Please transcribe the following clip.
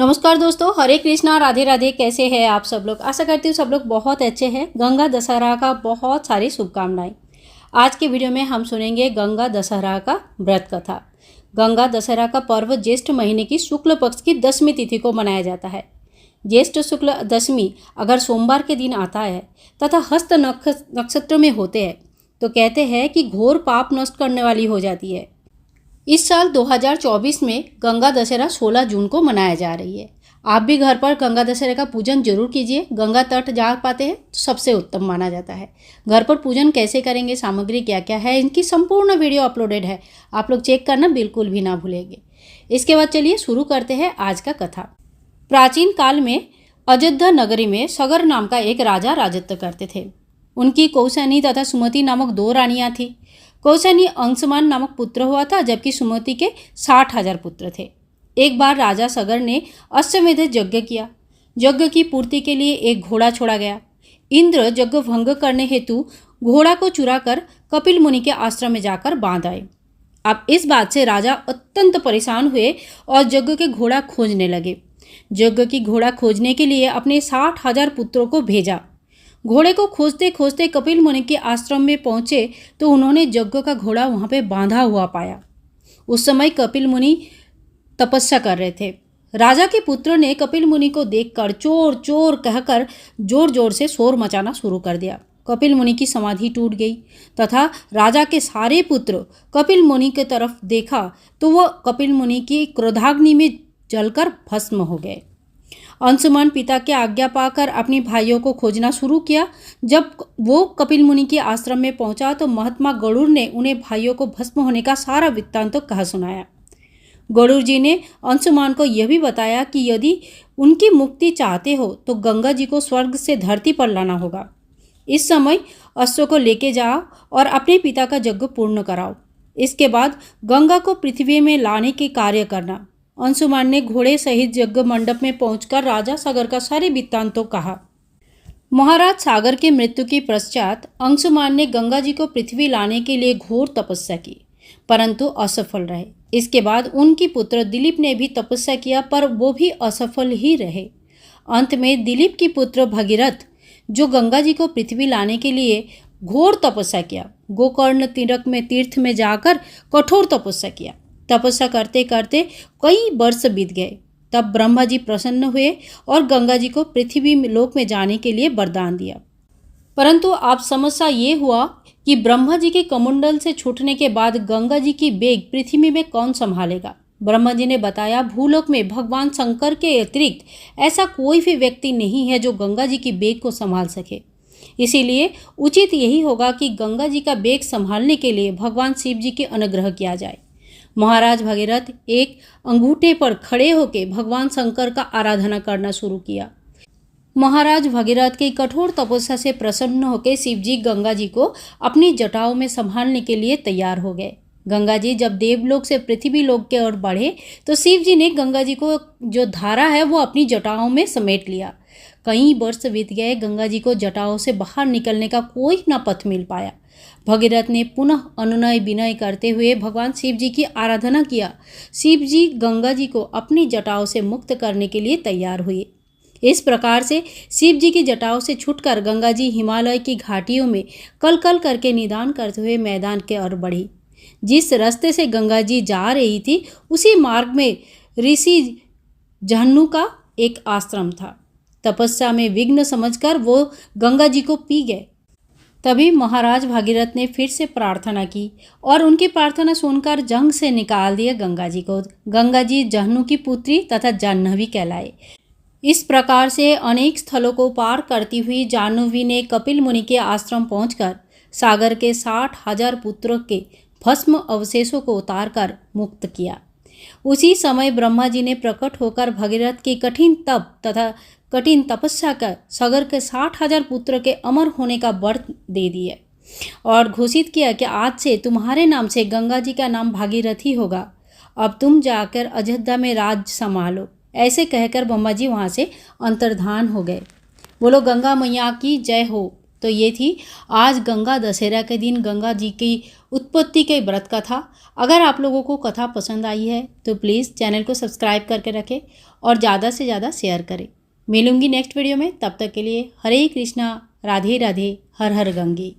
नमस्कार दोस्तों, हरे कृष्णा, राधे राधे। कैसे हैं आप सब लोग? आशा करती हूँ सब लोग बहुत अच्छे हैं। गंगा दशहरा का बहुत सारी शुभकामनाएं। आज के वीडियो में हम सुनेंगे गंगा दशहरा का व्रत कथा। गंगा दशहरा का पर्व ज्येष्ठ महीने की शुक्ल पक्ष की 10वीं तिथि को मनाया जाता है। ज्येष्ठ शुक्ल दशमी अगर सोमवार के दिन आता है तथा हस्त नक्षत्र में होते हैं तो कहते हैं कि घोर पाप नष्ट करने वाली हो जाती है। इस साल 2024 में गंगा दशहरा 16 जून को मनाया जा रही है। आप भी घर पर गंगा दशहरा का पूजन जरूर कीजिए। गंगा तट जा पाते हैं तो सबसे उत्तम माना जाता है। घर पर पूजन कैसे करेंगे, सामग्री क्या क्या है, इनकी संपूर्ण वीडियो अपलोडेड है, आप लोग चेक करना बिल्कुल भी ना भूलेंगे। इसके बाद चलिए शुरू करते हैं आज का कथा। प्राचीन काल में अयोध्या नगरी में सगर नाम का एक राजा राजत्व करते थे। उनकी कौसैनी तथा सुमति नामक 2 रानियां थी। कौसैनी अंशुमान नामक पुत्र हुआ था, जबकि सुमति के 60,000 पुत्र थे। एक बार राजा सगर ने अश्वमेध यज्ञ किया। यज्ञ की पूर्ति के लिए एक घोड़ा छोड़ा गया। इंद्र यज्ञ भंग करने हेतु घोड़ा को चुराकर कपिल मुनि के आश्रम में जाकर बांध आए। अब इस बात से राजा अत्यंत परेशान हुए और यज्ञ के घोड़ा खोजने लगे। यज्ञ की घोड़ा खोजने के लिए अपने 60,000 पुत्रों को भेजा। घोड़े को खोजते खोजते कपिल मुनि के आश्रम में पहुंचे तो उन्होंने यज्ञ का घोड़ा वहां पे बांधा हुआ पाया। उस समय कपिल मुनि तपस्या कर रहे थे। राजा के पुत्रों ने कपिल मुनि को देखकर चोर चोर कहकर जोर जोर से शोर मचाना शुरू कर दिया। कपिल मुनि की समाधि टूट गई तथा राजा के सारे पुत्र कपिल मुनि की तरफ देखा तो वह कपिल मुनि की क्रोधाग्नि में जलकर भस्म हो गए। अंशुमान पिता की आज्ञा पाकर अपने भाइयों को खोजना शुरू किया। जब वो कपिल मुनि के आश्रम में पहुंचा तो महात्मा गरुड़ ने उन्हें भाइयों को भस्म होने का सारा वृत्तांत तो कह सुनाया। गरुड़ जी ने अंशुमान को यह भी बताया कि यदि उनकी मुक्ति चाहते हो तो गंगा जी को स्वर्ग से धरती पर लाना होगा। इस समय अश्व को लेके जाओ और अपने पिता का यज्ञ पूर्ण कराओ। इसके बाद गंगा को पृथ्वी में लाने के कार्य करना। अंशुमान ने घोड़े सहित यज्ञ मंडप में पहुंचकर राजा सागर का सारे वृत्तांत तो कहा। महाराज सागर की मृत्यु के पश्चात अंशुमान ने गंगा जी को पृथ्वी लाने के लिए घोर तपस्या की, परंतु असफल रहे। इसके बाद उनकी पुत्र दिलीप ने भी तपस्या किया, पर वो भी असफल ही रहे। अंत में दिलीप की पुत्र भगीरथ, जो गंगा जी को पृथ्वी लाने के लिए घोर तपस्या किया, गोकर्ण तीर्थ में जाकर कठोर तपस्या किया। तपस्या करते करते कई वर्ष बीत गए। तब ब्रह्मा जी प्रसन्न हुए और गंगा जी को पृथ्वी लोक में जाने के लिए वरदान दिया। परंतु आप समस्या ये हुआ कि ब्रह्मा जी के कमंडल से छूटने के बाद गंगा जी की बेग पृथ्वी में कौन संभालेगा? ब्रह्मा जी ने बताया, भूलोक में भगवान शंकर के अतिरिक्त ऐसा कोई भी व्यक्ति नहीं है जो गंगा जी की बेग को संभाल सके। इसीलिए उचित यही होगा कि गंगा जी का बेग संभालने के लिए भगवान शिव जी के अनुग्रह किया जाए। महाराज भगीरथ एक अंगूठे पर खड़े होकर भगवान शंकर का आराधना करना शुरू किया। महाराज भगीरथ की कठोर तपस्या से प्रसन्न होकर शिव जी गंगा जी को अपनी जटाओं में संभालने के लिए तैयार हो गए। गंगा जी जब देवलोक से पृथ्वी लोक की ओर बढ़े तो शिव जी ने गंगा जी को जो धारा है वो अपनी जटाओं में समेट लिया। कई वर्ष बीत गए, गंगा जी को जटाओं से बाहर निकलने का कोई न पथ मिल पाया। भगीरथ ने पुनः अनुनय विनय करते हुए भगवान शिव जी की आराधना किया। शिव जी गंगा जी को अपनी जटाओं से मुक्त करने के लिए तैयार हुए। इस प्रकार से शिव जी की जटाओं से छूटकर गंगा जी हिमालय की घाटियों में कल कल करके निदान करते हुए मैदान के ओर बढ़ी। जिस रास्ते से गंगा जी जा रही थी उसी मार्ग में ऋषि जहन्नु का एक आश्रम था। तपस्या में विघ्न समझकर वो गंगा जी को पी गए। तभी महाराज भागीरथ ने फिर से प्रार्थना की और उनकी प्रार्थना सुनकर जंग से निकाल दिया गंगा जी को। गंगा जी जहन्नु की पुत्री तथा जाह्नवी कहलाए। इस प्रकार से अनेक स्थलों को पार करती हुई जाह्नवी ने कपिल मुनि के आश्रम पहुंचकर सागर के 60,000 पुत्रों के भस्म अवशेषों को उतारकर मुक्त किया। उसी समय ब्रह्मा जी ने प्रकट होकर भगीरथ की कठिन तप तथा कठिन तपस्या कर सागर के 60,000 पुत्र के अमर होने का व्रत दे दिया और घोषित किया कि आज से तुम्हारे नाम से गंगा जी का नाम भागीरथी होगा। अब तुम जाकर अयोध्या में राज संभालो। ऐसे कहकर ब्रह्मा जी वहाँ से अंतर्धान हो गए। बोलो गंगा मैया की जय हो। तो ये थी आज गंगा दशहरा के दिन गंगा जी की उत्पत्ति के व्रत कथा। अगर आप लोगों को कथा पसंद आई है तो प्लीज़ चैनल को सब्सक्राइब करके रखें और ज़्यादा से ज़्यादा शेयर करें। मिलूंगी नेक्स्ट वीडियो में, तब तक के लिए हरे कृष्णा, राधे राधे, हर हर गंगे।